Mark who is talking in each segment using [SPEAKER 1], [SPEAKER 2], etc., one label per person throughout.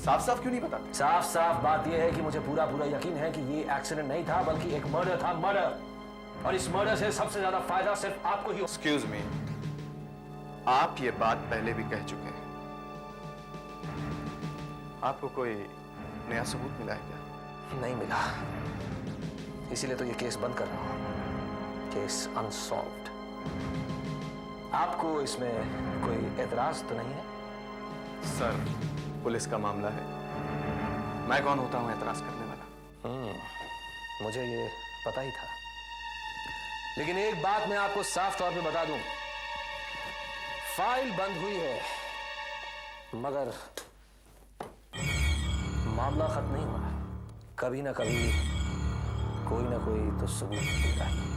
[SPEAKER 1] साफ साफ क्यों नहीं बताते?
[SPEAKER 2] साफ साफ बात यह है कि मुझे पूरा पूरा यकीन है कि ये एक्सीडेंट नहीं था बल्कि एक मर्डर था, मर्डर। और इस मर्डर से सबसे ज्यादा फायदा सिर्फ आपको ही।
[SPEAKER 1] एक्सक्यूज मी, आप ये बात पहले भी कह चुके हैं। आपको कोई नया सबूत मिला है क्या?
[SPEAKER 2] नहीं मिला, इसीलिए तो ये केस बंद कर रहा हूं। Case unsolved. आपको इसमें कोई एतराज तो नहीं है?
[SPEAKER 1] सर, पुलिस का मामला है, मैं कौन होता हूं एतराज करने वाला?
[SPEAKER 2] मुझे ये पता ही था, लेकिन एक बात मैं आपको साफ तौर पे बता दूं, फाइल बंद हुई है मगर मामला खत्म नहीं हुआ। कभी ना कभी कोई ना कोई तो सबूत मिलेगा ही।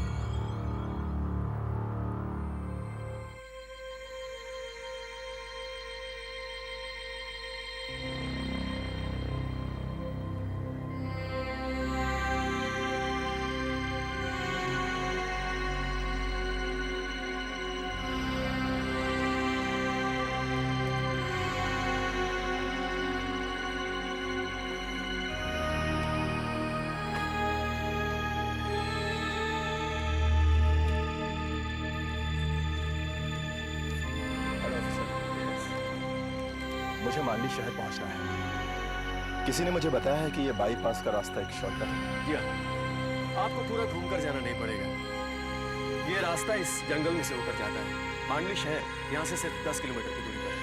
[SPEAKER 3] मुझे मांडली शहर पहुंचना है। किसी ने मुझे बताया है कि ये बाईपास का रास्ता एक शॉर्टकट है।
[SPEAKER 4] जी हाँ, आपको पूरा घूमकर जाना नहीं पड़ेगा। ये रास्ता इस जंगल में से होकर जाता है। मांडली शहर यहाँ से सिर्फ 10 किलोमीटर की दूरी पर है।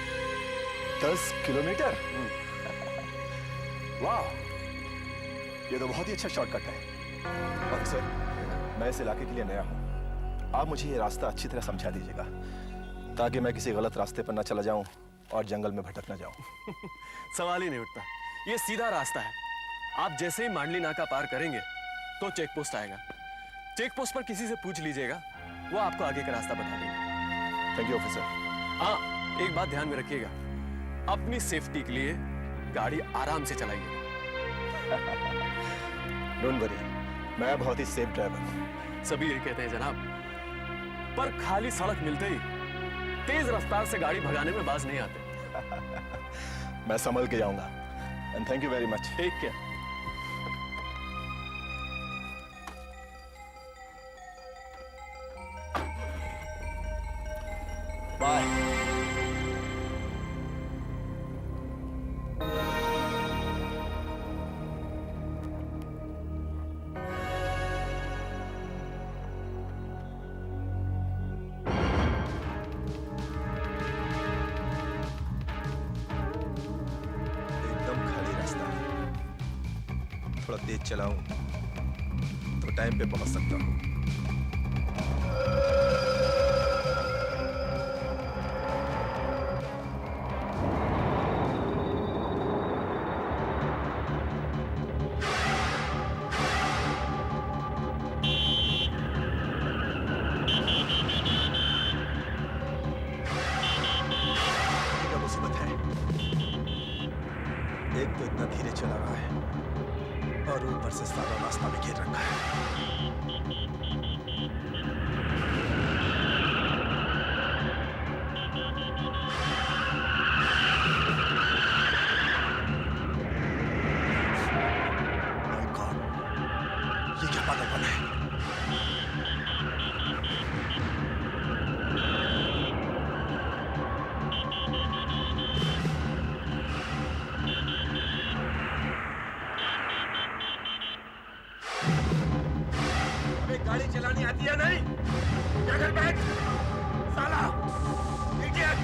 [SPEAKER 3] 10 किलोमीटर? वाह, ये तो बहुत ही अच्छा शॉर्टकट है। ऑफिसर, मैं इस इलाके के लिए नया हूँ, आप मुझे ये रास्ता अच्छी तरह समझा दीजिएगा ताकि मैं किसी गलत रास्ते पर न चला जाऊं और जंगल में भटक न जाऊं।
[SPEAKER 4] सवाल ही नहीं उठता, ये सीधा रास्ता है। आप जैसे ही मांडली नाका पार करेंगे तो चेक पोस्ट आएगा। चेक पोस्ट पर किसी से पूछ लीजिएगा, वो आपको आगे का रास्ता बता देंगे।
[SPEAKER 3] Thank you officer.
[SPEAKER 4] हाँ, एक बात ध्यान में रखिएगा, अपनी सेफ्टी के लिए गाड़ी आराम से चलाइएगा।
[SPEAKER 3] डोंट वरी, मैं बहुत ही सेफ ड्राइवर हूं।
[SPEAKER 4] सभी यही कहते हैं जनाब, पर खाली सड़क मिलते ही तेज रफ्तार से गाड़ी भगाने में बाज नहीं आते।
[SPEAKER 3] मैं संभल के जाऊंगा। And thank you very much.
[SPEAKER 4] Take care.
[SPEAKER 3] Bye. थोड़ा तेज चलाऊं तो टाइम पे पहुंच सकता हूं। ये मुसीबत है, एक तो इतना धीरे चला रहा है और ऊपर से सारा रास्ता भी घेर रखा है। माय गॉड, ये क्या पागलपन है?
[SPEAKER 5] गाड़ी चलानी आती है नहीं? क्या बैठ साला इडियट!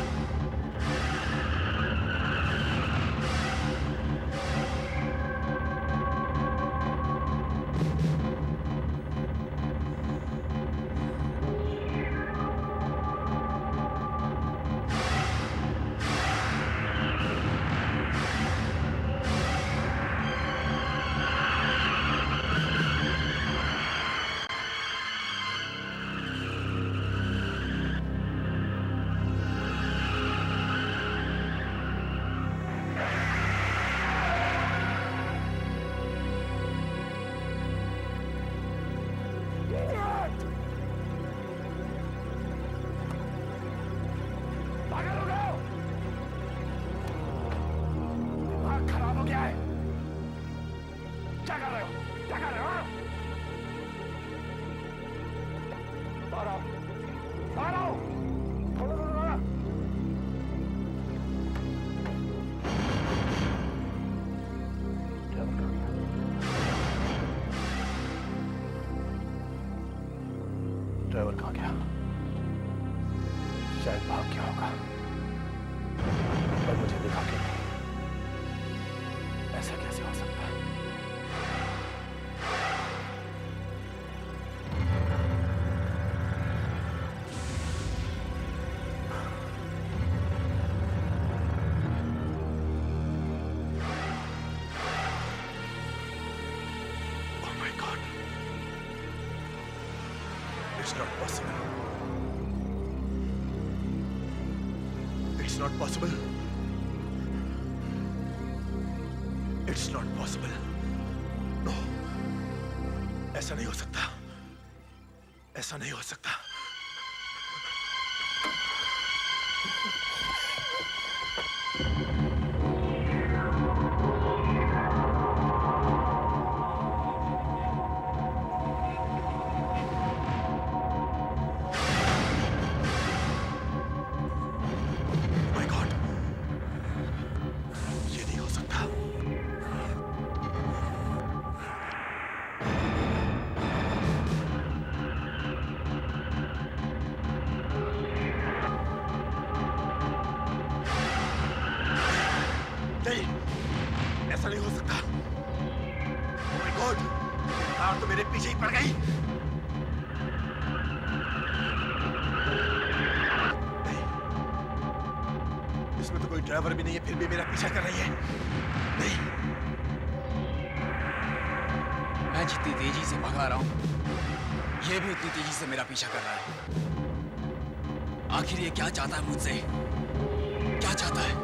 [SPEAKER 3] ऐसा कैसे हो सकता है? Oh my God! It's not possible. It's not possible. It's not possible. No. ऐसा नहीं हो सकता. ऐसा नहीं हो सकता. My God. ये नहीं हो सकता. नहीं, ऐसा नहीं हो सकता. Oh my God, कार तो मेरे पीछे ही पड़ गई. नहीं, इसमें तो कोई ड्राइवर भी नहीं है, फिर भी मेरा पीछा कर रही है. नहीं,
[SPEAKER 6] मैं जितनी तेजी से भगा रहा हूं, ये भी उतनी तेजी से मेरा पीछा कर रहा है. आखिर ये क्या चाहता है मुझसे? क्या चाहता है?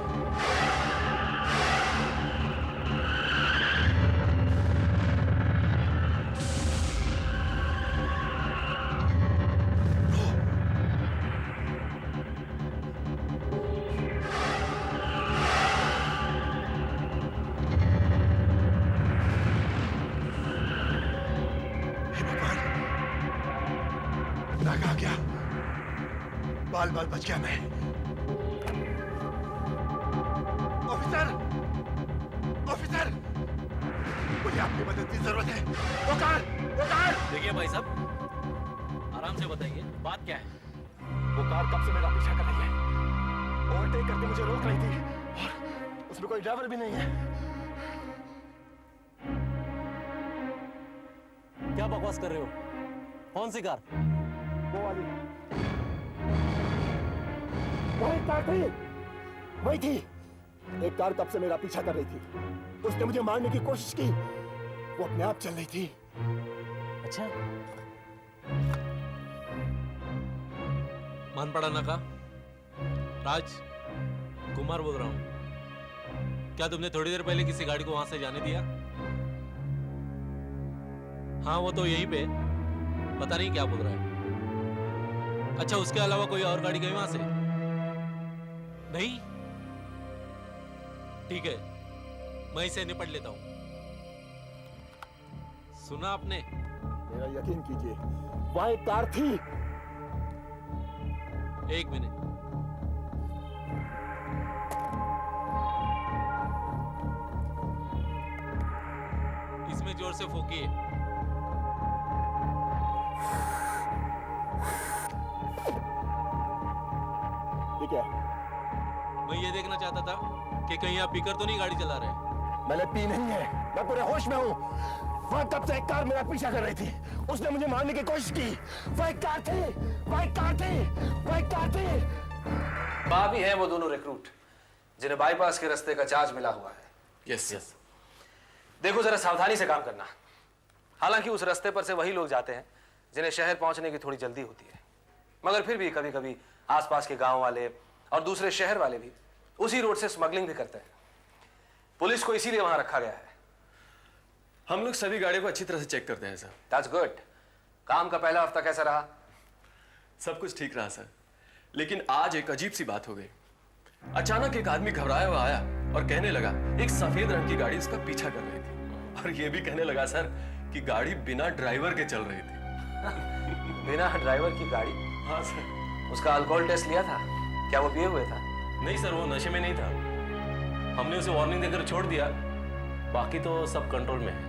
[SPEAKER 3] हे भगवान, नागा आ गया. बाल बाल बच गया मैं. ऑफिसर, ऑफिसर, मुझे आपकी मदद की जरूरत है. वो कार.
[SPEAKER 7] देखिए भाई साहब, आराम से बताइए, बात क्या है?
[SPEAKER 3] वो कार कब से मेरा पीछा कर रही है. ओवरटेक करके मुझे रोक रही थी और उसमें कोई ड्राइवर भी नहीं है.
[SPEAKER 7] क्या बकवास कर रहे हो? कौन सी कार?
[SPEAKER 3] वो वाली. वही कार थी. वही थी. एक कार कब से मेरा पीछा कर रही थी. उसने मुझे मारने की कोशिश की. वो अपने आप चल रही थी.
[SPEAKER 7] अच्छा, मान पड़ा ना का? राज कुमार बोल रहा हूं. क्या तुमने थोड़ी देर पहले किसी गाड़ी को वहां से जाने दिया? हाँ, वो तो यहीं पे. पता नहीं क्या बोल रहा है. अच्छा, उसके अलावा कोई और गाड़ी गई वहां से? नहीं? ठीक है, मैं इसे निपट लेता हूं. सुना आपने?
[SPEAKER 3] मेरा यकीन कीजिए, वह एक कार थी.
[SPEAKER 7] एक मिनट. इसमें जोर से फूकिए.
[SPEAKER 3] ठीक है.
[SPEAKER 7] मैं ये देखना चाहता था कि कहीं आप पीकर तो नहीं गाड़ी चला रहे.
[SPEAKER 3] मैंने पी नहीं है. मैं पूरे होश में हूँ. वह कब से एक कार मेरा पीछा कर रही थी. उसने मुझे मारने की कोशिश की. वह एक कार थी. वह एक कार थी. वह एक कार थी.
[SPEAKER 2] बाबी हैं वो दोनों रिक्रूट जिन्हें बाईपास के रास्ते का चार्ज मिला हुआ है.
[SPEAKER 4] Yes yes.
[SPEAKER 2] देखो, जरा सावधानी से काम करना. हालांकि उस रास्ते पर से वही लोग जाते हैं जिन्हें शहर पहुंचने की थोड़ी जल्दी होती है, मगर फिर भी कभी कभी आसपास के गांव वाले और दूसरे शहर वाले भी उसी रोड से स्मगलिंग भी करते हैं. पुलिस को इसीलिए वहां रखा गया है.
[SPEAKER 4] हम लोग सभी गाड़ियों को अच्छी तरह से चेक करते हैं सर.
[SPEAKER 2] That's good. काम का पहला हफ्ता कैसा रहा?
[SPEAKER 4] सब कुछ ठीक रहा सर, लेकिन आज एक अजीब सी बात हो गई. अचानक एक आदमी घबराया हुआ आया और कहने लगा एक सफेद रंग की गाड़ी उसका पीछा कर रही थी, और ये भी कहने लगा सर कि गाड़ी बिना ड्राइवर के चल रही थी.
[SPEAKER 2] बिना ड्राइवर की गाड़ी?
[SPEAKER 4] हाँ सर.
[SPEAKER 2] उसका अल्कोहल टेस्ट लिया था? क्या वो पिए हुए था?
[SPEAKER 7] नहीं सर, वो नशे में नहीं था. हमने उसे वार्निंग देकर छोड़ दिया. बाकी तो सब कंट्रोल में है.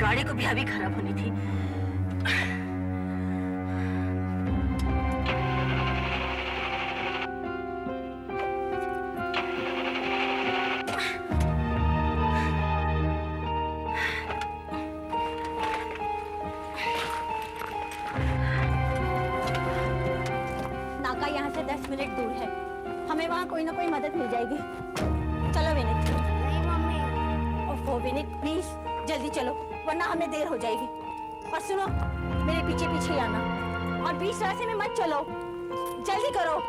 [SPEAKER 8] गाड़ी को भी अभी खराब होनी थी।
[SPEAKER 9] नाका यहाँ से 10 मिनट दूर है, हमें वहाँ कोई ना कोई मदद मिल जाएगी। चलो विनीत। नहीं मम्मी। ओफो विनीत प्लीज जल्दी चलो वरना हमें देर हो जाएगी। और सुनो मेरे पीछे पीछे आना और बीच रास्ते में मत चलो, जल्दी करो।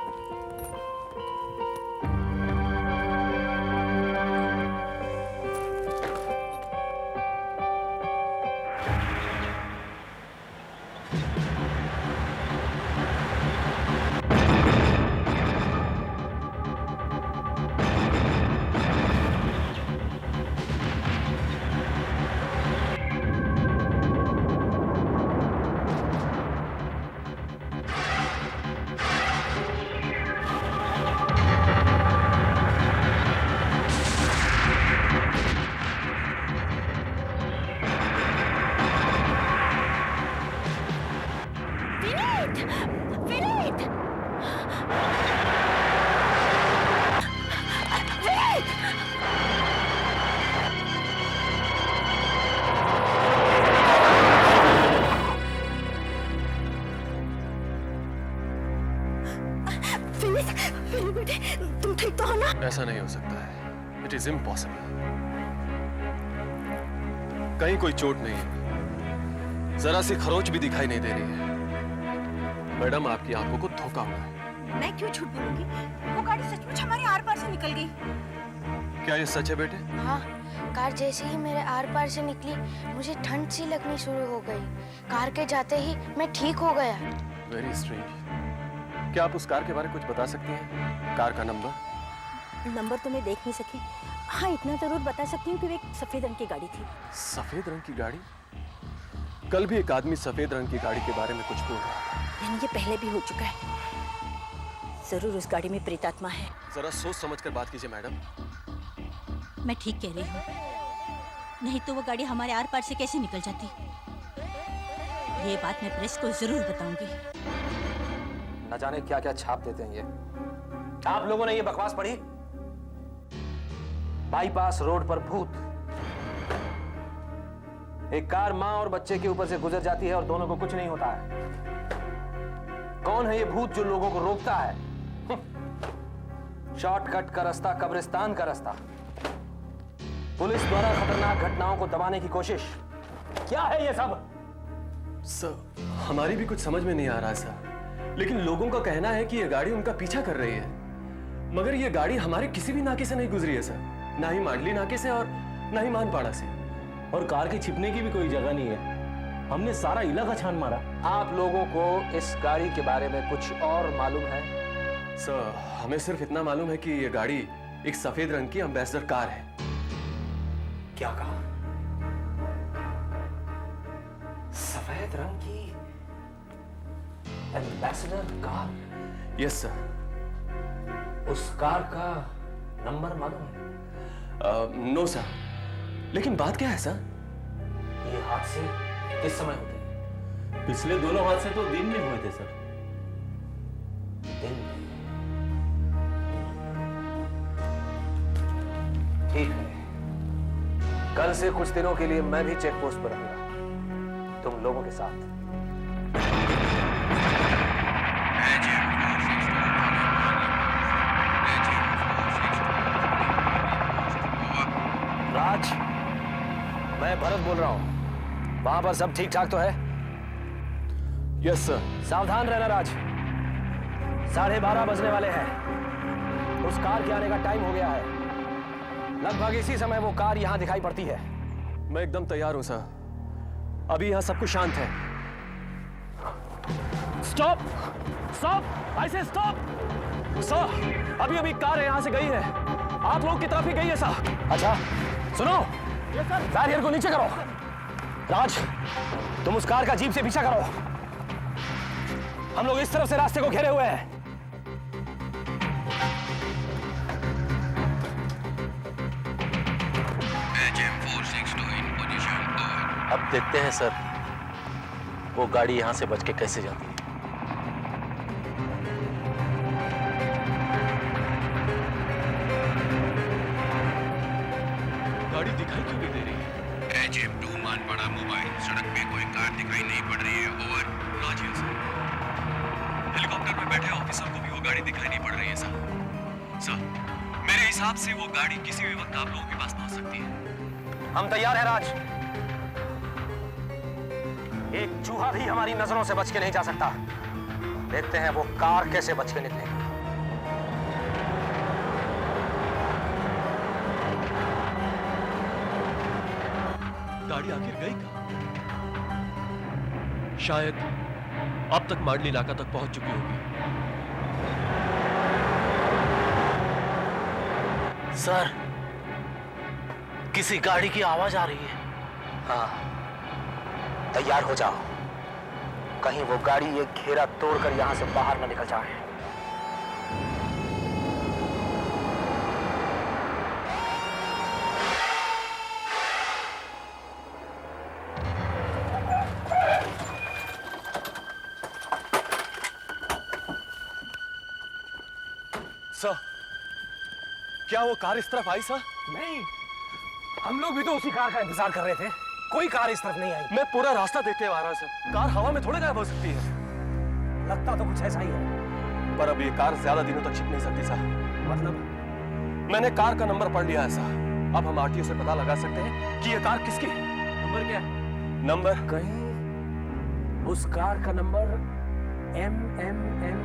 [SPEAKER 9] तुम ठीक तो हो ना?
[SPEAKER 4] ऐसा नहीं हो सकता है, इट इज इम्पॉसिबल। कहीं कोई चोट नहीं है, जरा सी खरोच भी दिखाई नहीं दे रही है। मैडम आपकी आंखों को धोखा हुआ है।
[SPEAKER 9] मैं क्यों झूठ बोलूंगी? वो गाड़ी सचमुच हमारे आर पार से निकल गई।
[SPEAKER 4] क्या ये सच है बेटे?
[SPEAKER 10] हाँ, कार जैसे ही मेरे आर पार से निकली मुझे ठंड सी लगनी शुरू हो गई। कार के जाते ही मैं ठीक हो गया।
[SPEAKER 4] Very strange. क्या आप उस कार के बारे में कुछ बता सकती हैं? कार का नंबर?
[SPEAKER 9] नंबर तो मैं देख नहीं सकी। हाँ इतना जरूर बता सकती हूँ कि वो एक सफेद रंग की गाड़ी थी।
[SPEAKER 4] सफेद रंग की गाड़ी? कल भी एक आदमी सफेद रंग की गाड़ी के बारे में कुछ बोल रहा था।
[SPEAKER 9] लेकिन ये पहले भी हो चुका है। जरूर उस गाड़ी में प्रेतात्मा है।
[SPEAKER 4] जरा सोच समझ कर बात कीजिए मैडम।
[SPEAKER 8] मैं ठीक कह रही हूँ, नहीं तो वो गाड़ी हमारे आर पार से कैसे निकल जाती। ये बात मैं प्रेस को जरूर बताऊंगी।
[SPEAKER 2] न जाने क्या क्या छाप देते हैं ये। आप लोगों ने ये बकवास पढ़ी? बाईपास रोड पर भूत। एक कार मां और बच्चे के ऊपर से गुजर जाती है और दोनों को कुछ नहीं होता है। कौन है ये भूत जो लोगों को रोकता है? शॉर्टकट का रास्ता, कब्रिस्तान का रास्ता। पुलिस द्वारा खतरनाक घटनाओं को दबाने की कोशिश। क्या है ये सब?
[SPEAKER 4] सर हमारी भी कुछ समझ में नहीं आ रहा सर, लेकिन लोगों का कहना है कि ये गाड़ी उनका पीछा कर रही है, मगर ये गाड़ी हमारे किसी भी नाके से नहीं गुजरी है सर, ना ही मांडली नाके से और ना ही मानपाड़ा से।
[SPEAKER 11] और कार के छिपने की भी कोई जगह नहीं है। हमने सारा इलाका छान मारा।
[SPEAKER 2] आप लोगों को इस गाड़ी के बारे में कुछ और मालूम है?
[SPEAKER 4] सर हमें सिर्फ इतना मालूम है कि ये गाड़ी एक सफेद रंग की एम्बेसडर कार है।
[SPEAKER 2] क्या कहा? सफेद रंग की एम्बेसडर कार?
[SPEAKER 4] Yes sir.
[SPEAKER 2] उस कार का नंबर मालूम है?
[SPEAKER 4] नो सर, लेकिन बात क्या है सर?
[SPEAKER 2] ये हादसे किस समय होते हैं?
[SPEAKER 11] पिछले दोनों हादसे तो दिन में हुए थे सर।
[SPEAKER 2] दिन में? ठीक है, कल से कुछ दिनों के लिए मैं भी चेक पोस्ट पर रहूंगा तुम लोगों के साथ। राज, मैं भरत बोल रहा हूं। वहां पर सब ठीक ठाक तो है?
[SPEAKER 4] Yes sir.
[SPEAKER 2] सावधान रहना राज, 12:30 बजने वाले हैं। उस कार के आने का टाइम हो गया है। लगभग इसी समय वो कार यहां दिखाई पड़ती है।
[SPEAKER 4] मैं एकदम तैयार हूं सर। अभी यहां सब कुछ शांत है। स्टॉप स्टॉप, ऐसे स्टॉप सर। अभी अभी कार यहां से गई है, आप लोग की तरफ ही गई है सर।
[SPEAKER 2] अच्छा सुनो, बैरियर को नीचे करो। राज, तुम उस कार का जीप से पीछा करो। हम लोग इस तरफ से रास्ते को घेरे हुए हैं।
[SPEAKER 6] HM462 in position, over.
[SPEAKER 7] अब देखते हैं सर वो गाड़ी यहां से बच के कैसे जाती है।
[SPEAKER 4] गाड़ी दिखाई क्यों नहीं दे रही है?
[SPEAKER 6] HM2 मानवाड़ा मोबाइल, सड़क पे कोई कार दिखाई नहीं पड़ रही है। ओवर।
[SPEAKER 4] राजीव सर, हेलीकॉप्टर में बैठे ऑफिसर को भी वो गाड़ी दिखाई नहीं पड़ रही है सर। सर, मेरे हिसाब से वो गाड़ी किसी भी वक्त आप लोगों के पास पहुंच सकती है।
[SPEAKER 2] हम तैयार हैं राज। एक चूहा भी हमारी नजरों से बच के नहीं जा सकता। देखते हैं वो कार कैसे बच के निकलेगी।
[SPEAKER 4] गाड़ी आखिर गई कहां? शायद अब तक मांडली नाका तक पहुंच चुकी होगी।
[SPEAKER 7] सर, किसी गाड़ी की आवाज आ रही है।
[SPEAKER 2] हाँ, तैयार हो जाओ। कहीं वो गाड़ी ये घेरा तोड़कर यहां से बाहर न निकल जाए।
[SPEAKER 4] सर, क्या वो कार इस तरफ आई सर?
[SPEAKER 2] नहीं, हम लोग भी तो उसी कार का इंतजार कर रहे थे। कोई कार इस तरफ नहीं आई।
[SPEAKER 4] मैं पूरा रास्ता देखते हुए आ रहा सर। कार हवा में थोड़े गायब हो सकती है।
[SPEAKER 2] लगता तो कुछ ऐसा ही है।
[SPEAKER 4] पर अब ये कार ज्यादा दिनों तक छिप नहीं सकती सर।
[SPEAKER 2] मतलब?
[SPEAKER 4] मैंने कार का नंबर पढ़ लिया है सर। अब हम आरटीओ से पता लगा सकते हैं कि ये कार किसकी है।
[SPEAKER 2] नंबर क्या है?
[SPEAKER 4] नंबर?
[SPEAKER 2] कहीं उस कार का नंबर MMM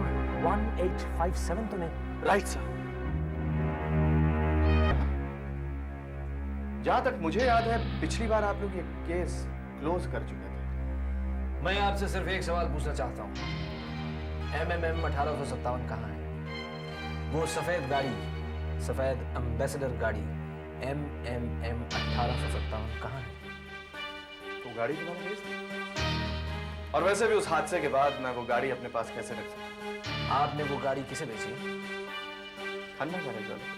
[SPEAKER 2] 1857 तो नहीं?
[SPEAKER 4] Right sir.
[SPEAKER 1] जहां तक मुझे याद है पिछली बार आप लोग ये केस क्लोज कर चुके थे।
[SPEAKER 2] मैं आपसे सिर्फ एक सवाल पूछना चाहता हूं। MMM 1857 कहां है? वो सफेद गाड़ी, सफेद एम्बेसडर गाड़ी MMM 1857 कहां है?
[SPEAKER 1] वो गाड़ी की भेज दी। और वैसे भी उस हादसे के बाद मैं वो गाड़ी अपने पास कैसे रख सकता?
[SPEAKER 2] आपने वो गाड़ी किसे बेची?
[SPEAKER 1] खन्ना गैरेज वाले।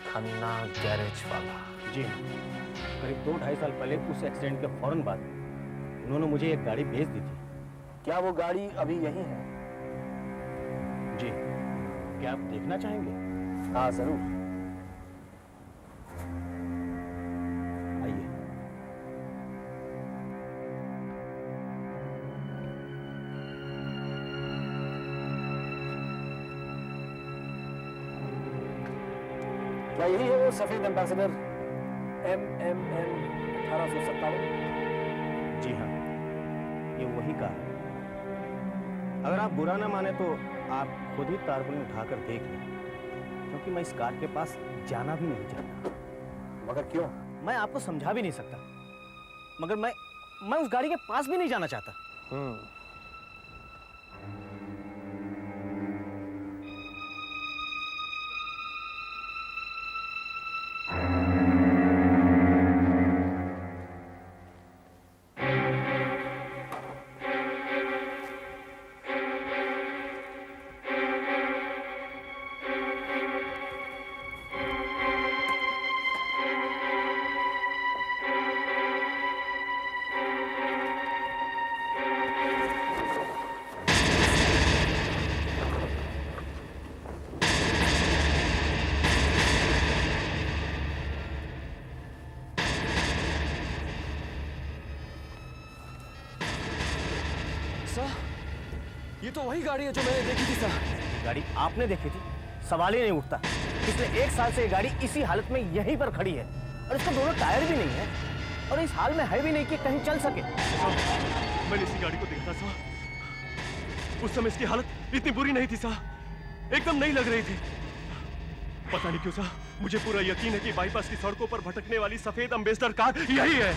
[SPEAKER 2] खन्ना गैरेज वाला?
[SPEAKER 11] जी, करीब 2-2.5 साल पहले उस एक्सीडेंट के फौरन बाद उन्होंने मुझे एक गाड़ी भेज दी थी।
[SPEAKER 2] क्या वो गाड़ी अभी यहीं है?
[SPEAKER 11] जी, क्या आप देखना चाहेंगे?
[SPEAKER 2] हाँ जरूर।
[SPEAKER 11] आइए।
[SPEAKER 2] क्या यही है वो सफेद एम्बेसडर MMM 1857?
[SPEAKER 11] जी हाँ, ये वही कार है। अगर आप बुरा ना माने तो आप खुद ही तारपुल उठाकर देख लें, क्योंकि मैं इस कार के पास जाना भी नहीं चाहता।
[SPEAKER 2] मगर क्यों?
[SPEAKER 11] मैं आपको समझा भी नहीं सकता, मगर मैं उस गाड़ी के पास भी नहीं जाना चाहता।
[SPEAKER 4] ये तो वही गाड़ी है जो मैंने देखी थी सर।
[SPEAKER 11] गाड़ी आपने देखी थी? सवाल ही नहीं उठता। पिछले 1 साल से ये गाड़ी इसी हालत में यहीं पर खड़ी है और इसका दोनों टायर भी नहीं है और इस हाल में है भी नहीं कि कहीं चल सके।
[SPEAKER 4] मैंने इसी गाड़ी को देखा सर। उस समय इसकी हालत इतनी बुरी नहीं थी सर, एकदम नहीं लग रही थी। पता नहीं क्यों सर, मुझे पूरा यकीन है कि बाईपास की सड़कों पर भटकने वाली सफेद एम्बेसडर कार यही है।